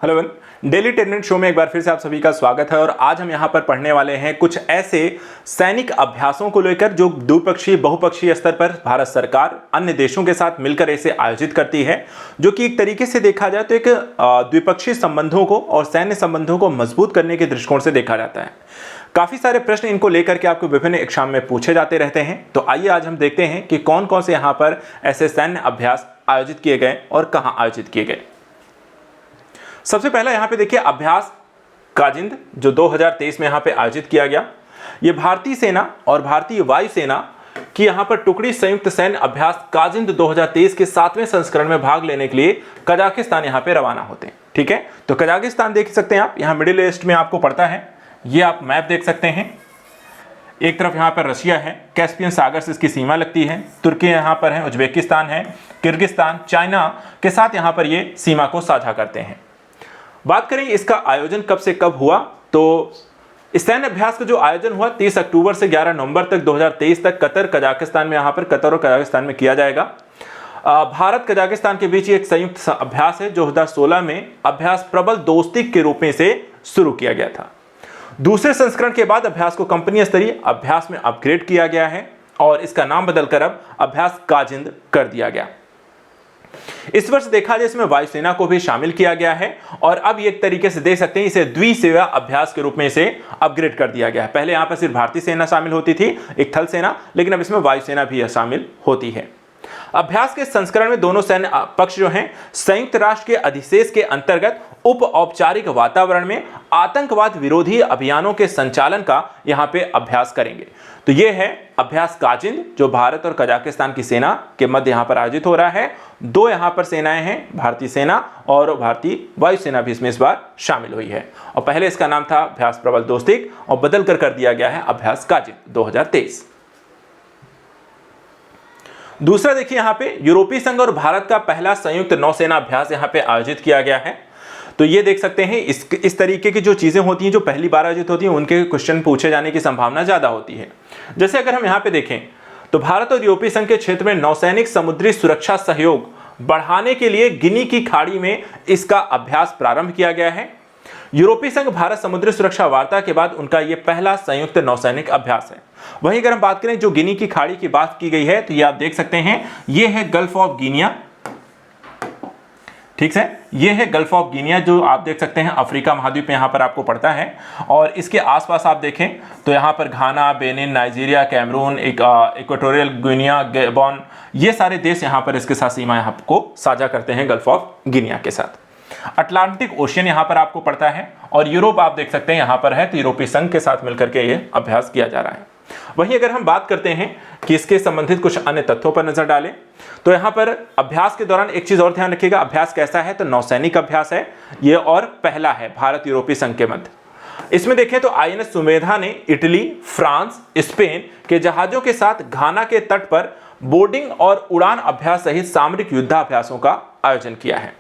Hello one, daily 10 minute show में एक बार फिर से आप सभी का स्वागत है। और आज हम यहाँ पर पढ़ने वाले हैं कुछ ऐसे सैनिक अभ्यासों को लेकर जो द्विपक्षीय बहुपक्षीय स्तर पर भारत सरकार अन्य देशों के साथ मिलकर इसे आयोजित करती है, जो कि एक तरीके से देखा जाए तो एक द्विपक्षीय संबंधों को और सैन्य संबंधों को मजबूत करने के दृष्टिकोण से देखा जाता है। काफी सारे प्रश्न इनको लेकर के आपको विभिन्न एग्जाम में पूछे जाते रहते हैं। तो आइए आज हम देखते हैं कि कौन कौन से यहाँ पर ऐसे सैन्य अभ्यास आयोजित किए गए और कहाँ आयोजित किए गए। सबसे पहला यहाँ पे देखिए अभ्यास काजिंद, जो 2023 में यहाँ पे आयोजित किया गया। ये भारतीय सेना और भारतीय वायुसेना की यहाँ पर टुकड़ी संयुक्त सैन्य अभ्यास काजिंद 2023 के 7वें संस्करण में भाग लेने के लिए कजाकिस्तान यहाँ पे रवाना होते हैं। ठीक है, तो कजाकिस्तान देख सकते हैं आप, यहाँ मिडिल ईस्ट में आपको पड़ता है। ये आप मैप देख सकते हैं। एक तरफ यहाँ पर रशिया है, कैस्पियन सागर से इसकी सीमा लगती है। तुर्की यहाँ पर है, उज्बेकिस्तान है, किर्गिस्तान, चाइना के साथ यहाँ पर ये सीमा को साझा करते हैं। बात करें इसका आयोजन कब से कब हुआ, तो इस सैन्य अभ्यास का जो आयोजन हुआ 30 अक्टूबर से 11 नवंबर तक 2023 तक कतर कजाकिस्तान में, यहाँ पर कतर और कजाकिस्तान में किया जाएगा। भारत कजाकिस्तान के बीच एक संयुक्त अभ्यास है जो 2016 में अभ्यास प्रबल दोस्ती के रूप में से शुरू किया गया था। दूसरे संस्करण के बाद अभ्यास को कंपनी स्तरीय अभ्यास में अपग्रेड किया गया है और इसका नाम बदलकर अब अभ्यास काजिंद कर दिया गया। इस वर्ष देखा जाए इसमें वायुसेना को भी शामिल किया गया है और अब एक तरीके से देख सकते हैं इसे द्विसेवा अभ्यास के रूप में इसे अपग्रेड कर दिया गया है। पहले यहां पर सिर्फ भारतीय सेना शामिल होती थी, एक थल सेना, लेकिन अब इसमें वायुसेना भी शामिल होती है। अभ्यास के संस्करण में दोनों सैन्य पक्ष जो हैं संयुक्त राष्ट्र के अधिशेष के अंतर्गत उप औपचारिक वातावरण में आतंकवाद विरोधी अभियानों के संचालन का यहां पे अभ्यास करेंगे। तो यह है अभ्यास काजिंद जो भारत और कजाकिस्तान की सेना के मध्य यहां पर आयोजित हो रहा है। दो यहां पर सेनाएं हैं, भारतीय सेना और भारतीय वायुसेना भी इसमें इस बार शामिल हुई है। और पहले इसका नाम था अभ्यास प्रबल दोस्ती और बदल कर दिया गया है अभ्यास काजिंद 2023। दूसरा देखिए यहाँ पे यूरोपीय संघ और भारत का पहला संयुक्त नौसेना अभ्यास यहाँ पे आयोजित किया गया है। तो ये देख सकते हैं इस तरीके की जो चीजें होती हैं जो पहली बार आयोजित होती हैं उनके क्वेश्चन पूछे जाने की संभावना ज्यादा होती है। जैसे अगर हम यहाँ पे देखें तो भारत और यूरोपीय संघ के क्षेत्र में नौसैनिक समुद्री सुरक्षा सहयोग बढ़ाने के लिए गिनी की खाड़ी में इसका अभ्यास प्रारंभ किया गया है। यूरोपीय संघ भारत समुद्री सुरक्षा वार्ता के बाद उनका यह पहला संयुक्त नौसैनिक अभ्यास है। वहीं अगर हम बात करें जो गिनी की खाड़ी की बात की गई है तो ये आप देख सकते हैं, ये है गल्फ ऑफ गिनिया। ठीक है, ये है गल्फ ऑफ गिनिया जो आप देख सकते हैं अफ्रीका महाद्वीप में यहाँ पर आपको पड़ता है। और इसके आसपास आप देखें तो यहाँ पर Ghana, Benin, Nigeria, Cameroon, Equatorial Guinea, Gabon, ये सारे देश यहाँ पर इसके साथ सीमा यहाँ को साझा करते हैं गल्फ ऑफ गिनिया के साथ। अटलांटिक ओशियन यहाँ पर आपको पड़ता है और यूरोप आप देख सकते हैं यहाँ पर है। तो यूरोपीय संघ के साथ मिलकर के ये अभ्यास किया जा रहा है। वहीं अगर हम बात करते हैं कि इसके संबंधित कुछ अन्य तथ्यों पर नजर डालें तो यहाँ पर अभ्यास के दौरान एक चीज और ध्यान रखिएगा, अभ्यास कैसा है तो नौसैनिक अभ्यास है ये और पहला है भारत यूरोपीय संघ के मध्य। इसमें देखें तो आईएनएस सुमेधा ने इटली, फ्रांस, स्पेन के जहाजों के साथ घाना के तट पर बोर्डिंग और उड़ान अभ्यास सहित सामरिक युद्धाभ्यासों का आयोजन किया है।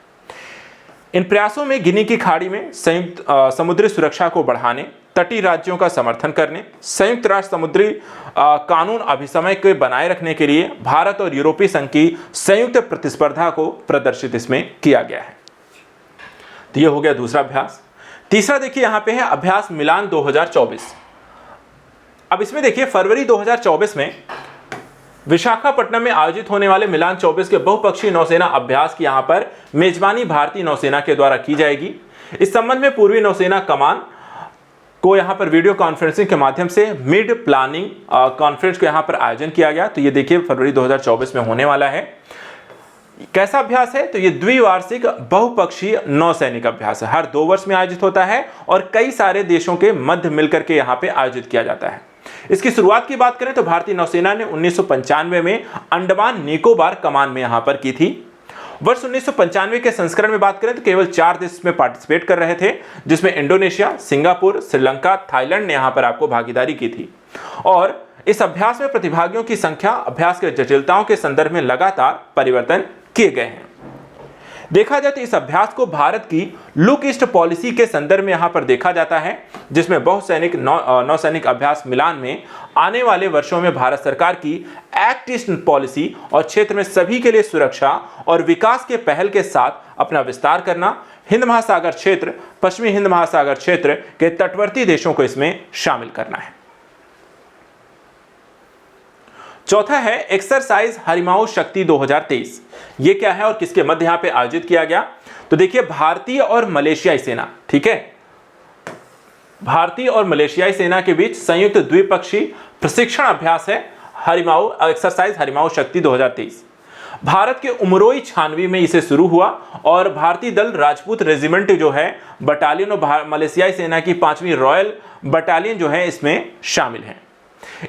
इन प्रयासों में गिनी की खाड़ी में संयुक्त समुद्री सुरक्षा को बढ़ाने, तटीय राज्यों का समर्थन करने, संयुक्त राष्ट्र समुद्री कानून अभिसमय के बनाए रखने के लिए भारत और यूरोपीय संघ की संयुक्त प्रतिस्पर्धा को प्रदर्शित इसमें किया गया है। तो यह हो गया दूसरा अभ्यास। तीसरा देखिए यहां पे है अभ्यास मिलान 2024। अब इसमें देखिए फरवरी 2024 में विशाखापट्टनम में आयोजित होने वाले मिलान 24 के बहुपक्षीय नौसेना अभ्यास की यहां पर मेजबानी भारतीय नौसेना के द्वारा की जाएगी। इस संबंध में पूर्वी नौसेना कमान को यहां पर वीडियो कॉन्फ्रेंसिंग के माध्यम से मिड प्लानिंग कॉन्फ्रेंस को यहां पर आयोजन किया गया। तो ये देखिए फरवरी 2024 में होने वाला है। कैसा अभ्यास है तो ये द्विवार्षिक बहुपक्षीय नौसैनिक अभ्यास है, हर 2 वर्ष में आयोजित होता है और कई सारे देशों के मध्य मिलकर के यहां पे आयोजित किया जाता है। इसकी शुरुआत की बात करें तो भारतीय नौसेना ने 1995 में अंडमान निकोबार कमान में यहां पर की थी। वर्ष 1995 के संस्करण में बात करें तो केवल 4 देश इसमें पार्टिसिपेट कर रहे थे, जिसमें इंडोनेशिया, सिंगापुर, श्रीलंका, थाईलैंड ने यहां पर आपको भागीदारी की थी। और इस अभ्यास में प्रतिभागियों की संख्या अभ्यास के जटिलताओं के संदर्भ में लगातार परिवर्तन किए गए हैं। देखा जाए तो इस अभ्यास को भारत की लुक ईस्ट पॉलिसी के संदर्भ में यहां पर देखा जाता है, जिसमें बहुसैनिक नौसैनिक अभ्यास मिलान में आने वाले वर्षों में भारत सरकार की एक्ट ईस्ट पॉलिसी और क्षेत्र में सभी के लिए सुरक्षा और विकास के पहल के साथ अपना विस्तार करना, हिंद महासागर क्षेत्र, पश्चिमी हिंद महासागर क्षेत्र के तटवर्ती देशों को इसमें शामिल करना है। चौथा है एक्सरसाइज हरिमाऊ शक्ति 2023। ये क्या है और किसके मध्य यहां पे आयोजित किया गया? तो देखिए, भारतीय और मलेशियाई सेना, ठीक है, भारतीय और मलेशियाई सेना के बीच संयुक्त द्विपक्षीय प्रशिक्षण अभ्यास है हरिमाऊ एक्सरसाइज हरिमाऊ शक्ति 2023। भारत के उमरोई छानवी में इसे शुरू हुआ और भारतीय दल राजपूत रेजिमेंट जो है बटालियन और मलेशियाई सेना की 5वीं रॉयल बटालियन जो है इसमें शामिल है।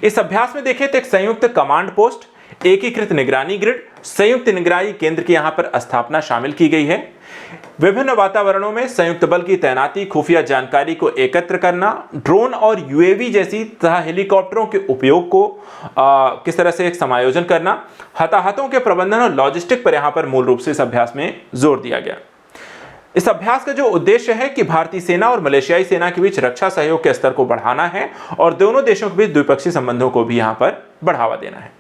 इस अभ्यास में देखें तो एक संयुक्त कमांड पोस्ट, एकीकृत निगरानी ग्रिड, संयुक्त निगरानी केंद्र की यहां पर स्थापना शामिल की गई है। विभिन्न वातावरणों में संयुक्त बल की तैनाती, खुफिया जानकारी को एकत्र करना, ड्रोन और यूएवी जैसी तथा हेलीकॉप्टरों के उपयोग को किस तरह से एक समायोजन करना, हताहतों के प्रबंधन और लॉजिस्टिक पर यहां पर मूल रूप से इस अभ्यास में जोर दिया गया। इस अभ्यास का जो उद्देश्य है कि भारतीय सेना और मलेशियाई सेना के बीच रक्षा सहयोग के स्तर को बढ़ाना है और दोनों देशों के बीच द्विपक्षीय संबंधों को भी यहां पर बढ़ावा देना है।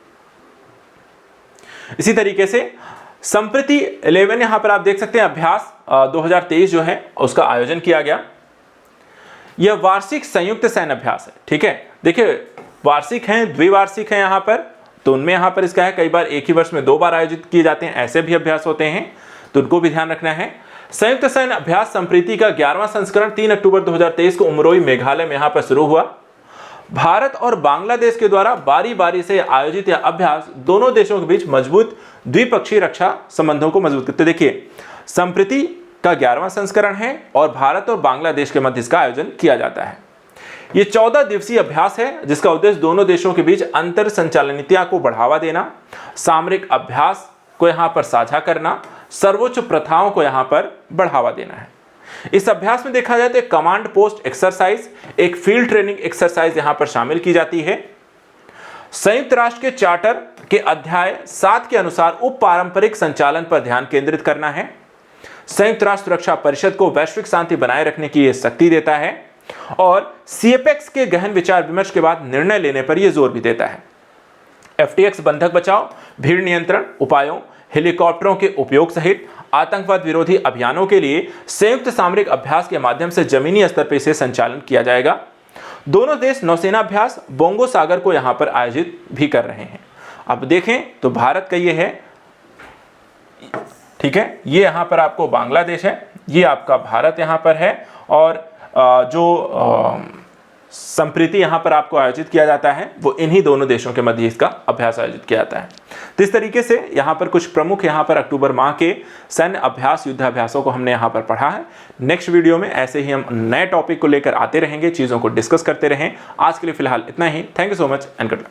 इसी तरीके से संप्रति 11 यहां पर आप देख सकते हैं अभ्यास 2023 जो है उसका आयोजन किया गया। यह वार्षिक संयुक्त सैन्य अभ्यास है, ठीक है। देखिए, वार्षिक हैं, द्विवार्षिक हैं यहां पर, तो उनमें यहां पर इसका है कई बार एक ही वर्ष में 2 बार आयोजित किए जाते हैं, ऐसे भी अभ्यास होते हैं, तो उनको भी ध्यान रखना है। संयुक्त सैन्य अभ्यास संप्रीति का 11वां संस्करण 3 अक्टूबर 2023 को उमरोई मेघालय में यहां पर शुरू हुआ। भारत और बांग्लादेश के द्वारा बारी बारी से आयोजित यह अभ्यास दोनों देशों के बीच मजबूत द्विपक्षीय रक्षा संबंधों को मजबूत करते। देखिए, संप्रीति का 11वां संस्करण है और भारत और बांग्लादेश के मध्य इसका आयोजन किया जाता है। यह 14 दिवसीय अभ्यास है जिसका उद्देश्य दोनों देशों के बीच अंतर संचालनीयता को बढ़ावा देना, सामरिक अभ्यास को यहां पर साझा करना, सर्वोच्च प्रथाओं को यहां पर बढ़ावा देना है। इस अभ्यास में देखा जाए तो एक कमांड पोस्ट एक्सरसाइज, एक फील्ड ट्रेनिंग एक्सरसाइज यहां पर शामिल की जाती है। संयुक्त राष्ट्र के चार्टर के अध्याय 7 के अनुसार उप पारंपरिक संचालन पर ध्यान केंद्रित करना है। संयुक्त राष्ट्र सुरक्षा परिषद को वैश्विक शांति बनाए रखने की यह शक्ति देता है और सीएपेक्स के गहन विचार विमर्श के बाद निर्णय लेने पर यह जोर भी देता है। एफटीएक्स बंधक बचाव, भीड़ नियंत्रण उपायों, हेलीकॉप्टरों के उपयोग सहित आतंकवाद विरोधी अभियानों के लिए संयुक्त सामरिक अभ्यास के माध्यम से जमीनी स्तर पर इसे संचालन किया जाएगा। दोनों देश नौसेना अभ्यास बोंगो सागर को यहां पर आयोजित भी कर रहे हैं। अब देखें तो भारत का ये है, ठीक है, ये यहां पर आपको बांग्लादेश है, ये आपका भारत यहां पर है और जो संप्रीति यहां पर आपको आयोजित किया जाता है वो इन्हीं दोनों देशों के मध्य इसका अभ्यास आयोजित किया जाता है। तो इस तरीके से यहां पर कुछ प्रमुख यहां पर अक्टूबर माह के सैन्य अभ्यास, युद्धाभ्यासों को हमने यहां पर पढ़ा है। नेक्स्ट वीडियो में ऐसे ही हम नए टॉपिक को लेकर आते रहेंगे, चीज़ों को डिस्कस करते रहें। आज के लिए फिलहाल इतना ही। Thank you so much and good luck.